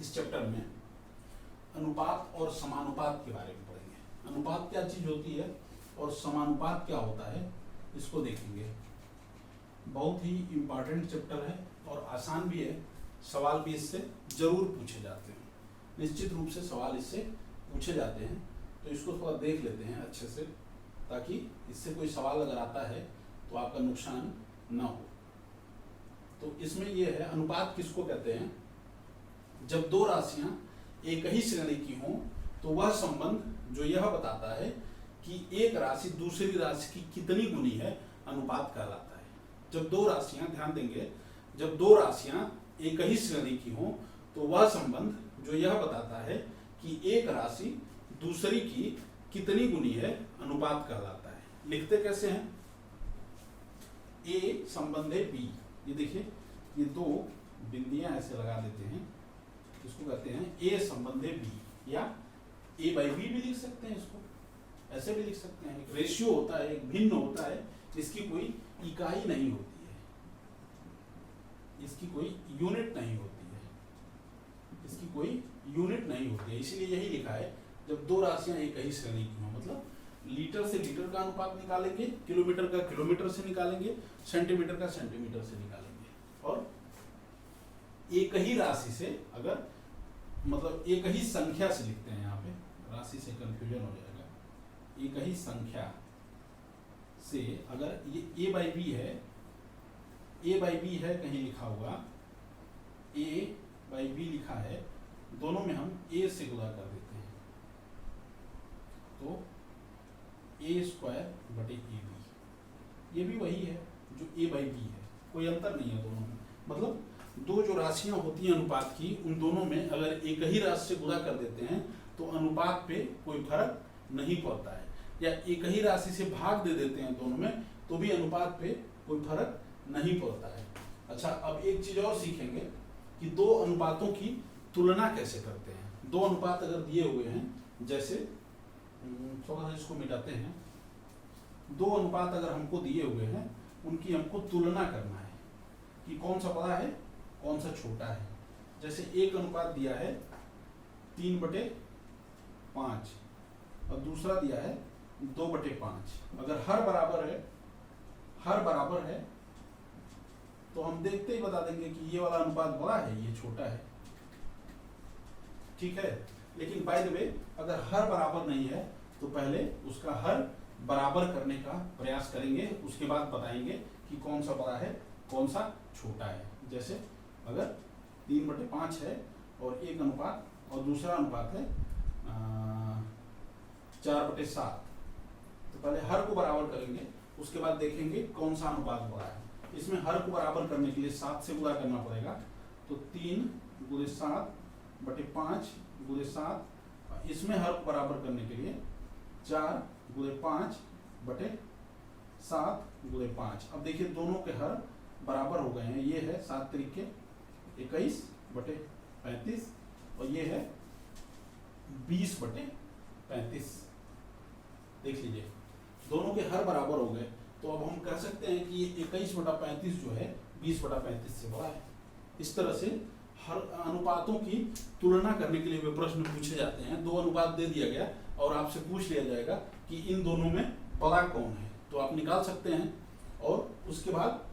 इस चैप्टर में अनुपात और समानुपात के बारे में पढ़ेंगे। अनुपात क्या चीज होती है और समानुपात क्या होता है इसको देखेंगे। बहुत ही इम्पोर्टेंट चैप्टर है और आसान भी है, सवाल भी इससे जरूर पूछे जाते हैं, निश्चित रूप से सवाल इससे पूछे जाते हैं। तो इसको थोड़ा देख लेते हैं अच्छे से, ताकि इससे कोई सवाल अगर आता है तो आपका नुकसान ना हो। तो इसमें यह है, अनुपात किसको कहते हैं? जब दो राशियां एक ही श्रेणी की हों तो वह संबंध जो यह बताता है कि एक राशि दूसरी राशि की कितनी गुनी है, अनुपात कहलाता है। जब दो राशियां, ध्यान देंगे, जब दो राशियां एक ही श्रेणी की हों तो वह संबंध जो यह बताता है कि एक राशि दूसरी की कितनी गुनी है, अनुपात कहलाता है। लिखते कैसे हैं? ए संबंधे बी, ये देखिए ये दो बिंदियां ऐसे लगा देते हैं, इसको कहते हैं ए संबंधे बी, या ए बाई बी भी लिख सकते हैं, इसको ऐसे भी लिख सकते हैं। एक रेशियो होता है, एक भिन्न होता है, इसकी कोई इकाई नहीं होती है, इसकी कोई यूनिट नहीं होती है, इसकी कोई यूनिट नहीं होती है। इसीलिए यही लिखा है, जब दो राशियां एक ही श्रेणी की हों, मतलब लीटर से लीटर का अनुपात निकालेंगे, किलोमीटर का किलोमीटर से निकालेंगे, सेंटीमीटर का सेंटीमीटर से निकालेंगे, और एक ही राशि से, अगर मतलब एक ही संख्या से लिखते हैं, यहाँ पे राशि से कंफ्यूजन हो जाएगा, एक ही संख्या से अगर ये ए बाई बी है, ए बाई बी है कहीं लिखा हुआ, ए बाई बी लिखा है, दोनों में हम ए से गुणा कर देते हैं, तो ए स्क्वायर बटे ए बी, ये भी वही है जो ए बाई बी है, कोई अंतर नहीं है दोनों में। मतलब दो जो राशियां होती हैं अनुपात की, उन दोनों में अगर एक ही राशि से गुणा कर देते हैं तो अनुपात पे कोई फर्क नहीं पड़ता है, या एक ही राशि से भाग दे देते हैं दोनों में तो भी अनुपात पे कोई फर्क नहीं पड़ता है। अच्छा, अब एक चीज और सीखेंगे कि दो अनुपातों की तुलना कैसे करते हैं। दो अनुपात अगर दिए हुए हैं, जैसे थोड़ा सा इसको मिटाते हैं, दो अनुपात अगर हमको दिए हुए हैं, उनकी हमको तुलना करना है कि कौन सा बड़ा है कौन सा छोटा है। जैसे एक अनुपात दिया है 3/5 और दूसरा दिया है 2/5। अगर हर बराबर है तो हम देखते ही बता देंगे कि ये वाला अनुपात बड़ा है, ये छोटा है, ठीक है। लेकिन बाय द वे, अगर हर बराबर नहीं है तो पहले उसका हर बराबर करने का प्रयास करेंगे, उसके बाद बताएंगे कि कौन सा बड़ा है कौन सा छोटा है। जैसे अगर 3/5 है और एक अनुपात और दूसरा अनुपात है 4/7, तो पहले हर को बराबर करेंगे, उसके बाद देखेंगे कौन सा अनुपात बड़ा है। इसमें हर को बराबर करने के लिए 7 से गुणा करना पड़ेगा, तो 3 × 7/5 × 7, इसमें हर को बराबर करने के लिए 4 × 5/7 × 5। अब देखिए दोनों के हर बराबर हो गए हैं, ये है 7 × 21/35 और ये है 20/35। देख लीजिए दोनों के हर बराबर हो गए, तो अब हम कह सकते हैं कि ये 21/35 जो है 20/35 से बड़ा है। इस तरह से हर अनुपातों की तुलना करने के लिए वे प्रश्न पूछे जाते हैं। दो अनुपात दे दिया गया और आपसे पूछ लिया जाएगा कि इन दोनों में बड़ा कौन है, तो आप निकाल सकते हैं। और उसके बाद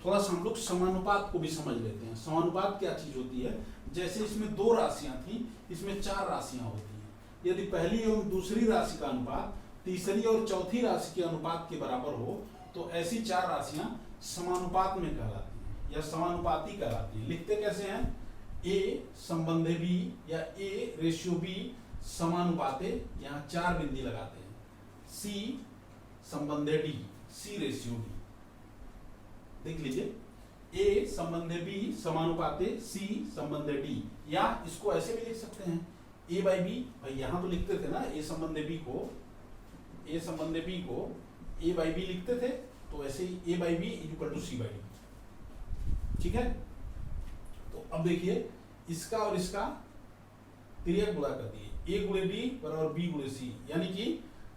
थोड़ा सा हम लोग समानुपात को भी समझ लेते हैं। समानुपात क्या चीज होती है? जैसे इसमें दो राशियां थी, इसमें 4 राशियां होती हैं। यदि पहली एवं दूसरी राशि का अनुपात तीसरी और चौथी राशि के अनुपात के बराबर हो तो ऐसी 4 राशियां समानुपात में कहलाती हैं या समानुपाती कहलाती हैं। लिखते कैसे हैं? ए संबंधे बी या ए रेशियो बी समानुपाते, यहाँ 4 बिंदी लगाते हैं। सी संबंधे डी, सी रेशियो डी, देख लीजिए, ए संबंधे बी समानुपाते सी संबंधे डी, या इसको ऐसे भी लिख सकते हैं ए बाई बी। भाई यहाँ तो लिखते थे ना ए संबंधे बी को ए बाई बी लिखते थे, तो ऐसे ही A by B equal to C by D, ठीक है। तो अब देखिए इसका और इसका तिर्यक गुणा कर दिए, ए × डी बराबर बी × सी, यानी कि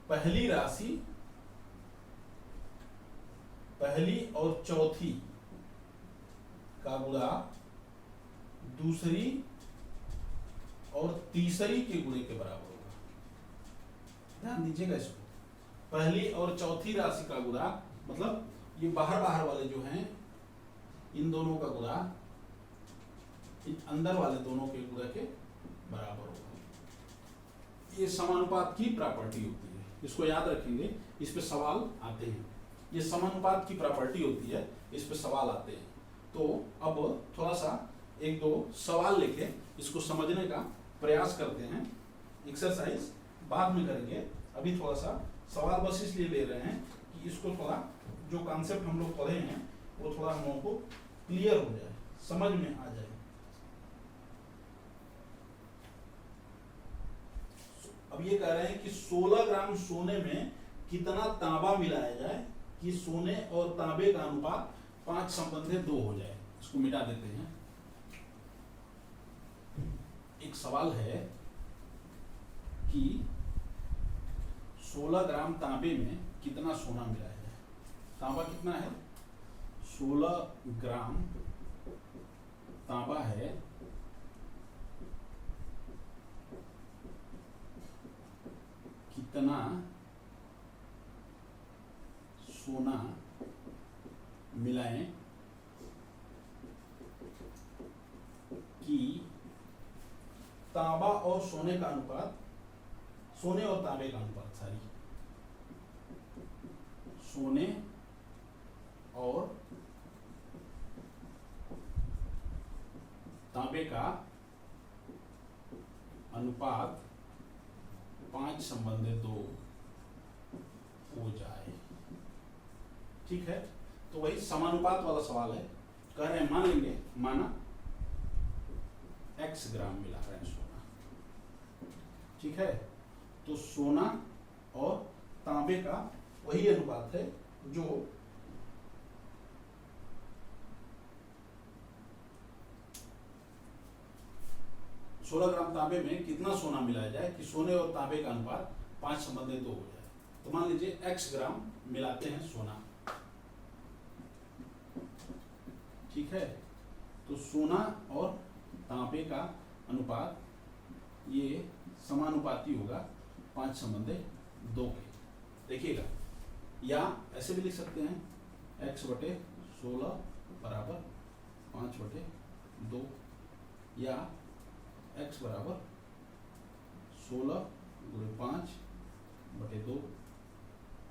पहली राशि पहली और चौथी का गुणा दूसरी और तीसरी के गुणे के बराबर होगा। ध्यान दीजिएगा इसको, पहली और चौथी राशि का गुणा, मतलब ये बाहर बाहर वाले जो हैं इन दोनों का गुणा इन अंदर वाले दोनों के गुणा के बराबर होगा। ये समानुपात की प्रॉपर्टी होती है, इसको याद रखेंगे, इस पे सवाल आते हैं। ये समानुपात की प्रॉपर्टी होती है, इस पे सवाल आते हैं। तो अब थोड़ा सा एक दो सवाल लेके इसको समझने का प्रयास करते हैं। एक्सरसाइज बाद में करेंगे, अभी थोड़ा सा सवाल बस इसलिए ले रहे हैं कि इसको थोड़ा जो कॉन्सेप्ट हम लोग पढ़े हैं वो थोड़ा हम लोगों को क्लियर हो जाए, समझ में आ जाए। अब ये कह रहे हैं कि 16 ग्राम सोने में कितना तांबा मिलाया जाए कि सोने और तांबे का अनुपात 5:2 हो जाए। इसको मिटा देते हैं। एक सवाल है कि 16 ग्राम तांबे में कितना सोना मिलाया जाए। तांबा कितना है? 16 ग्राम तांबा है, कितना सोना मिलाएं कि तांबा और सोने का अनुपात, सोने और तांबे का अनुपात, सोने और तांबे का अनुपात 5:2 हो जाए। ठीक है, तो वही समानुपात वाला सवाल है। कह रहे हैं मान लेंगे, माना x ग्राम मिला रहे हैं सोना। ठीक है, तो सोना और तांबे का वही अनुपात है जो 16 ग्राम तांबे में कितना सोना मिलाया जाए कि सोने और तांबे का अनुपात 5:2 हो जाए। तो मान लीजिए x ग्राम मिलाते हैं सोना। ठीक है, तो सोना और तांबे का अनुपात ये समानुपाती होगा 5:2 के। देखिएगा, या ऐसे भी लिख सकते हैं x/16 बराबर 5/2, या x बराबर 16 × 5/2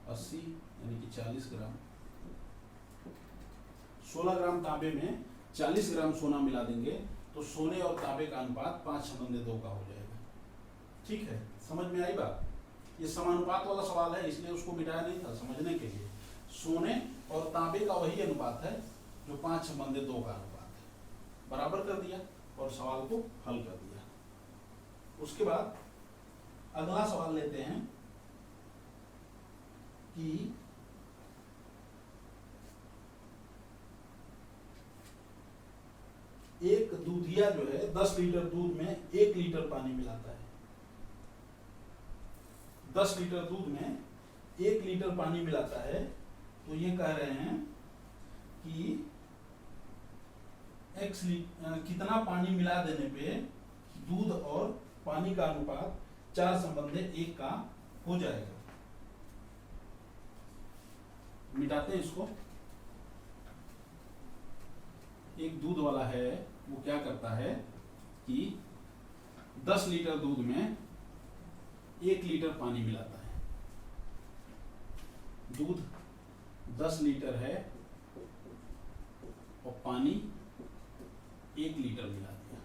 80 यानी कि 40 ग्राम। 16 ग्राम तांबे में 40 ग्राम सोना मिला देंगे तो सोने और तांबे का अनुपात 5:2 का हो जाएगा। ठीक है, समझ में आई बात? ये समानुपात वाला सवाल है, इसलिए उसको मिटाया नहीं था, समझने के लिए। सोने और तांबे का वही अनुपात है जो 5:2 का अनुपात है। बराबर कर दिया और सवाल को हल कर दिया। उसके बाद अगला सवाल लेते हैं कि एक दूधिया जो है 10 लीटर दूध में 1 लीटर पानी मिलाता है। 10 लीटर दूध में 1 लीटर पानी मिलाता है, तो ये कह रहे हैं कि कितना पानी मिला देने पे दूध और पानी का अनुपात 4:1 का हो जाएगा। मिटाते हैं इसको। एक दूध वाला है, वो क्या करता है कि 10 लीटर दूध में 1 लीटर पानी मिलाता है। दूध 10 लीटर है और पानी 1 लीटर मिला दिया,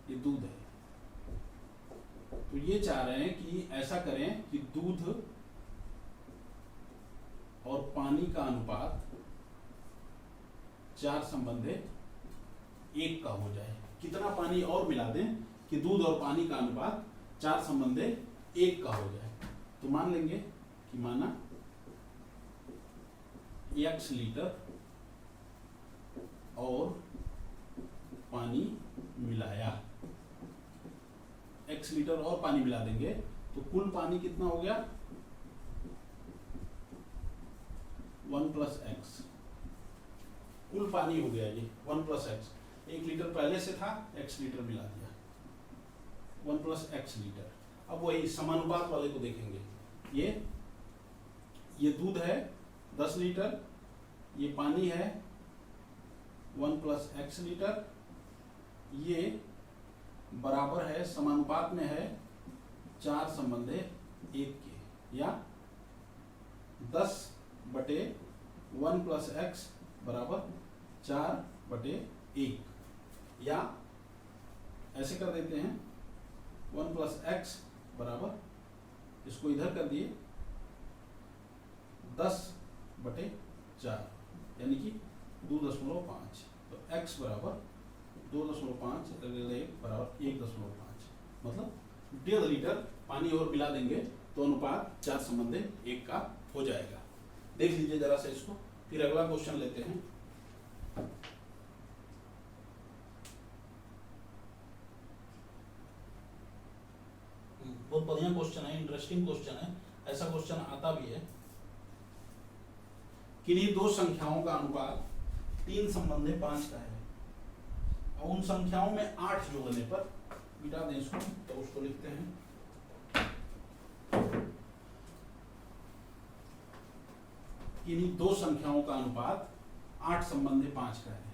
ये दूध है। तो ये चाह रहे हैं कि ऐसा करें कि दूध और पानी का अनुपात 4:1 का हो जाए। कितना पानी और मिला दें कि दूध और पानी का अनुपात 4:1 का हो जाए। तो मान लेंगे कि माना x लीटर और पानी मिलाया, x लीटर और पानी मिला देंगे तो कुल पानी कितना हो गया 1 + x। कुल पानी हो गया ये 1 + x। 1 लीटर पहले से था, x लीटर मिला दिया। 1 प्लस x लीटर। अब वही समानुपात वाले को देखेंगे। ये दूध है 10 लीटर, ये पानी है 1 प्लस x लीटर, ये बराबर है, समानुपात में है 4/1 के, या 10/1 प्लस x बराबर 4/1, या ऐसे कर देते हैं 1 प्लस x बराबर, इसको इधर कर दिए 10/4, यानी कि 2.5, तो x बराबर 2.5 बराबर 1.5, मतलब 1.5 लीटर पानी और मिला देंगे तो अनुपात 4/1 का हो जाएगा। देख लीजिए जरा से इसको। फिर अगला क्वेश्चन लेते हैं। बहुत बढ़िया क्वेश्चन है, इंटरेस्टिंग क्वेश्चन है, ऐसा क्वेश्चन आता भी है। किन्हीं दो संख्याओं का अनुपात 3/5 का है और उन संख्याओं में 8 जोड़ने पर, मिटा दें इसको तो उसको लिखते हैं किन्हीं दो संख्याओं का अनुपात 8/5 का है।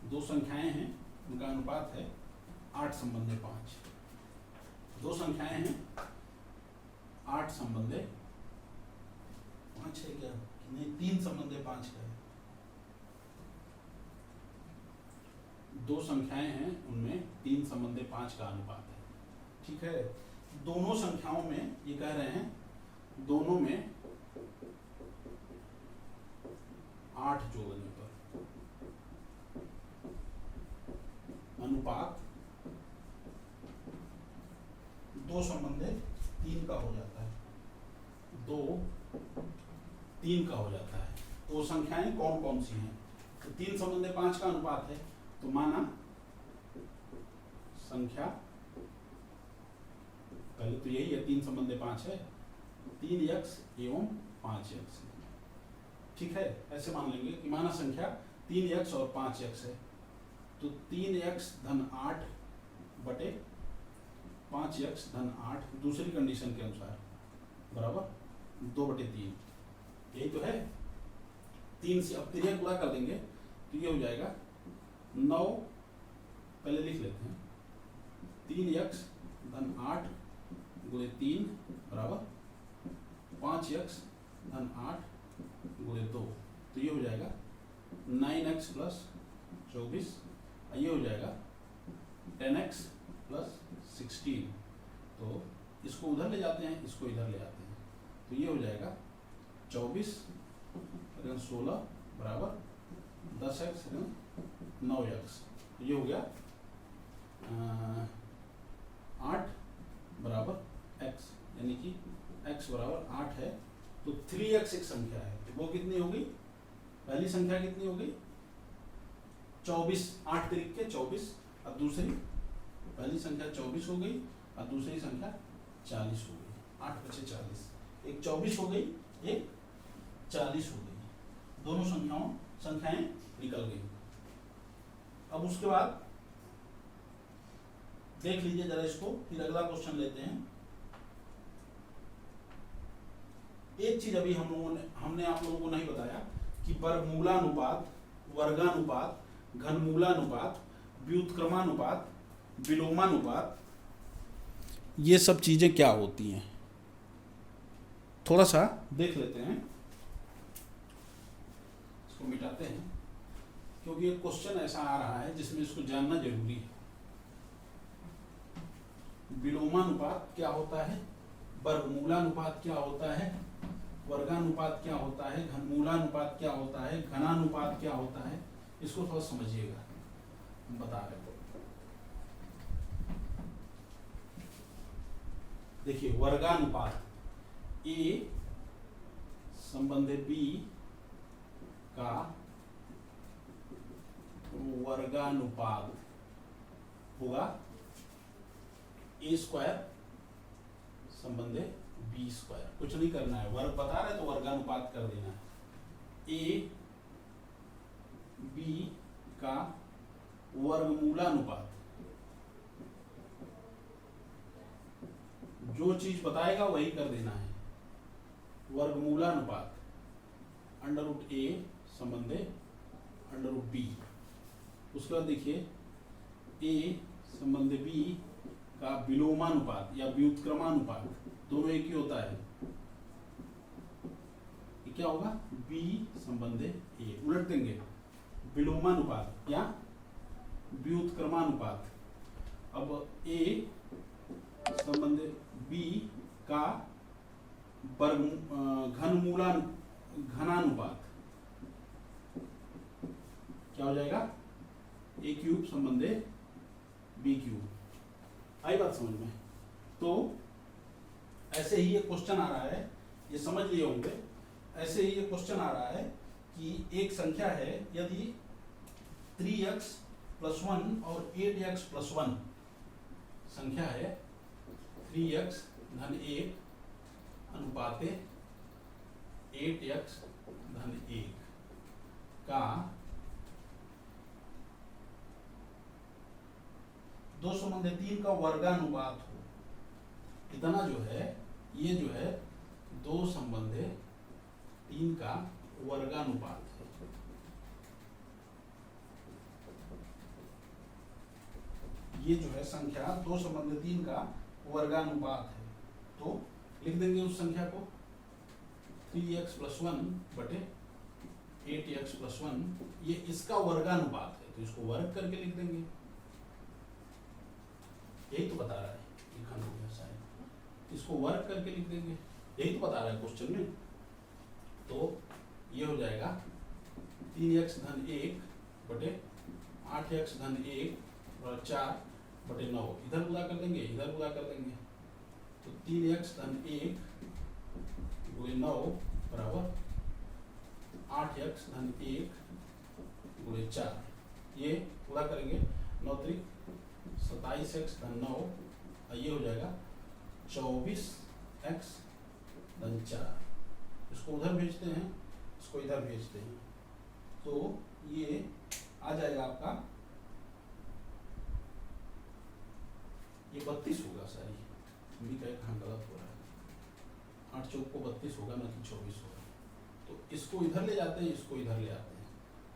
दो संख्याएं हैं, उनका अनुपात है 8/5। दो संख्याएं हैं 8/5 है क्या, नहीं 3/5 का है। दो संख्याएं हैं उनमें 3/5 का अनुपात है, ठीक है। दोनों संख्याओं में ये कह रहे हैं, दोनों में 8 जोड़ने पर अनुपात 2/3 का हो जाता है, 2/3 का हो जाता है। तो संख्याएं कौन कौन सी हैं? तो 3/5 का अनुपात है, तो माना संख्या पहले तो यही है, 3/5 है, 3x एवं 5x, ठीक है। ऐसे मान लेंगे कि माना संख्या 3x और 5x है, तो 3x धन 8 बटे 5x धन 8 दूसरी कंडीशन के अनुसार बराबर 2/3, यही तो है। 3 से अब 3 गुणा कर देंगे तो ये हो जाएगा 9, पहले लिख लेते हैं, 3x धन 8 गुणे 3 बराबर 5x धन 8 गुणे 2, तो ये हो जाएगा 9x प्लस 24, ये हो जाएगा 10x प्लस 16। तो इसको उधर ले जाते हैं, इसको इधर ले जाते हैं, तो ये हो जाएगा 24 ऋण 16 बराबर 10x ऋण 9x, तो ये हो गया 8 बराबर x, यानी कि x बराबर 8 है। तो 3x एक संख्या है, वो कितनी होगी? पहली संख्या कितनी होगी? 24, 8 तरीक के 24, अब दूसरी पहली संख्या 24 हो गई और दूसरी संख्या 40 हो गई, 8 बचे 40, एक 24 हो गई, एक 40 हो गई, दोनों संख्याएं निकल गई। अब उसके बाद देख लीजिए जरा इसको, फिर अगला क्वेश्चन लेते हैं। एक चीज अभी हमने आप लोगों को नहीं बताया कि वर्गमूलानुपात, वर्गानुपात, घनमूलानुपात, व्युत्क्रमानुपात, विलोमानुपात, ये सब चीजें क्या होती हैं, थोड़ा सा देख लेते हैं। इसको मिटाते हैं क्योंकि एक क्वेश्चन ऐसा आ रहा है जिसमें इसको जानना जरूरी है। विलोमानुपात क्या होता है, वर्गमूलानुपात क्या होता है, वर्गानुपात क्या होता है, घनमूलानुपात क्या होता है, घनानुपात क्या होता है, इसको थोड़ा समझिएगा, हम बता रहे हैं। देखिए वर्गानुपात, ए संबंध बी का वर्गानुपात होगा ए स्क्वायर संबंध बी स्क्वायर। कुछ नहीं करना है, वर्ग बता रहे तो वर्गानुपात कर देना है। ए बी का वर्गमूलानुपात, जो चीज बताएगा वही कर देना है। वर्गमूलानुपात √a संबंधे √b। उसके बाद देखिए a संबंधे b का विलोमानुपात या व्युत्क्रमानुपात, दोनों एक ही होता है। ये क्या होगा? b संबंधे a, उलट देंगे, विलोमानुपात या व्युत्क्रमानुपात। अब a संबंधे b का घनानुपात क्या हो जाएगा? a³ संबंधे b³। आई बात समझ में? तो ऐसे ही ये क्वेश्चन आ रहा है, ये समझ लिए होंगे। ऐसे ही ये क्वेश्चन आ रहा है कि एक संख्या है, यदि 3x + 1 और 8x + 1 संख्या है, 3x धन 1 अनुपाते 8x धन 1 का 2/3 का वर्गानुपात हो। इतना जो है, ये जो है 2/3 का वर्गानुपात है। ये जो है संख्या 2/3 का वर्गानुपात है। तो लिख देंगे उस संख्या को 3x + 1 बटे 8x + 1, ये इसका वर्गानुपात है, तो इसको वर्ग करके लिख देंगे। यही तो बता रहा है, लिखा हो गया शायद, इसको वर्ग करके लिख देंगे, यही तो बता रहा है क्वेश्चन में। तो ये हो जाएगा 3x धन 1 बटे 8x धन 1 और 4 बटे 9। इधर गुणा कर देंगे, इधर गुणा कर देंगे, तो 3x धन 1 गुणे 9 बराबर 8x धन 1 गुणे 4। ये गुणा करेंगे, 9 त्रिक 27x धन 9, ये हो जाएगा 24x धन 4। इसको उधर भेजते हैं, इसको इधर भेजते हैं, तो ये आ जाएगा आपका, ये 32 होगा। सही भी कहाँ गलत हो रहा है, 8 चौक को 32 होगा, ना कि 24 होगा। तो इसको इधर ले जाते हैं, इसको इधर ले आते हैं,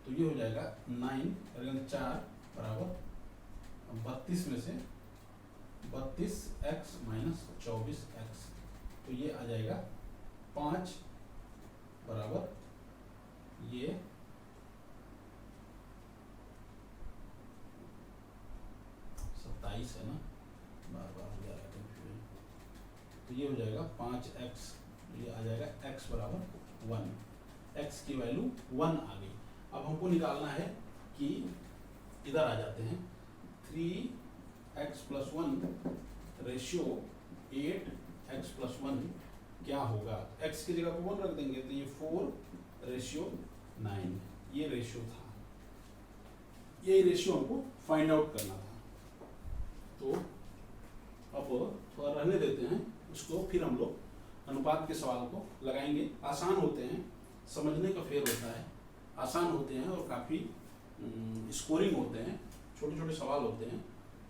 तो ये हो जाएगा 9 4 बराबर 32 में से 32x - 24x, तो ये आ जाएगा 5 बराबर ये 27 है ना, बार बार हो जा रहा है कंफ्यूजन। तो ये हो जाएगा 5x, ये आ जाएगा x बराबर 1, x की वैल्यू 1 आ गई। अब हमको निकालना है कि इधर आ जाते हैं, 3x + 1 रेशियो 8x + 1 क्या होगा? x की जगह पर 1 रख देंगे, तो ये 4:9, ये रेशियो था। ये रेशियो हमको फाइंड आउट करना था। तो अब थोड़ा रहने देते हैं उसको, फिर हम लोग अनुपात के सवाल को लगाएंगे। आसान होते हैं, समझने का फेर होता है, आसान होते हैं और काफ़ी स्कोरिंग होते हैं, छोटे छोटे सवाल होते हैं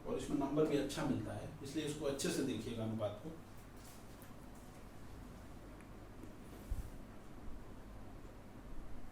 और इसमें नंबर भी अच्छा मिलता है, इसलिए इसको अच्छे से देखिएगा अनुपात को।